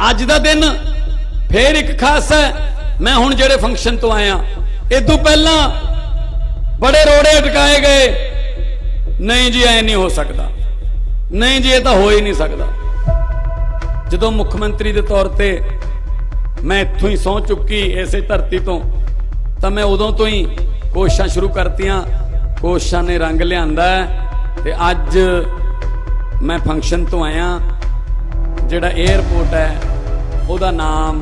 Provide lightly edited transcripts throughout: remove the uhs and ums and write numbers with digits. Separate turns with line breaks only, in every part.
अज दा दिन फिर एक खास है। मैं हुण जेड़े फंक्शन तो आया, इदों पहला बड़े रोड़े अटकाए गए, नहीं जी ऐ नहीं हो सकता, नहीं जी ये तो हो ही नहीं सकता। जदों मुख्यमंत्री के तौर पर मैं इत्थों ही सौं चुकी इसे धरती तो मैं उदों तो ही कोशिशां शुरू करतियां, कोशिशां ने रंग लिआंदा ते अज मैं फंक्शन तो आया जिहड़ा एयरपोर्ट है उहदा नाम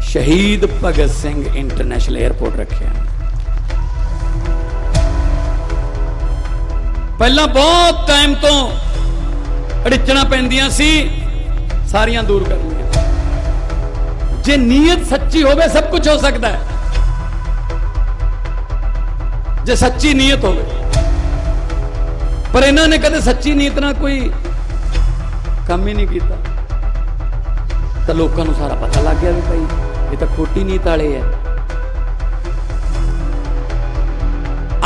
शहीद भगत सिंह इंटरनेशनल एयरपोर्ट रखिया। पहला बहुत टाइम तो अड़िचना पैंदियां सी, सारियां दूर कर लिया। जे नीयत सच्ची होवे सब कुछ हो सकता है, जे सच्ची नीयत होवे। पर इन्हों ने कदे सच्ची नीयत ना कोई काम ही नहीं किया, तो लोगों को सारा पता लग गया भी भाई ये तो खोटी नीयत वाले है।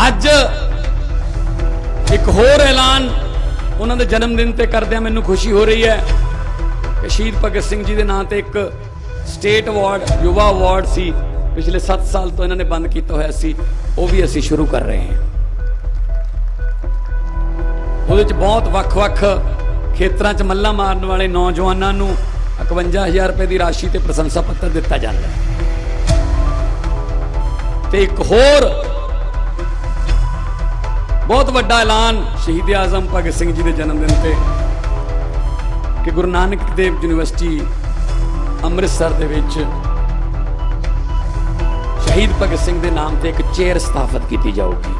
अज एक होर ऐलान उन्होंने जन्मदिन ते करदे मैनूं खुशी हो रही है कि शहीद भगत सिंह जी के नाम से एक स्टेट अवार्ड, युवा अवार्ड सी, पिछले 7 साल तो इन्होंने बंद किया होया सी, वो भी असी शुरू कर रहे हैं। उहदे च बहुत वख-वख खेतरां च मल्लां मारन वाले नौजवानों नूं 51,000 रुपए की राशि ते प्रशंसा पत्र दिता जाता है। ते एक होर बहुत बड़ा ऐलान शहीद आजम भगत सिंह जी के जन्मदिन पे कि गुरु नानक देव यूनिवर्सिटी अमृतसर दे विच शहीद भगत सिंह के नाम से एक चेयर स्थापित की जाऊगी।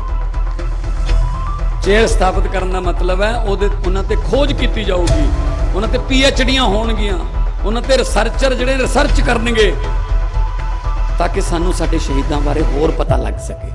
चेयर स्थापित करने का मतलब है उन्होंने खोज की जाऊगी, उन्होंने PhDयां होणगियां, उन्होंने रिसर्चर जिहड़े रिसर्च करनगे ताकि सानू साडे शहीदां बारे होर पता लग सके।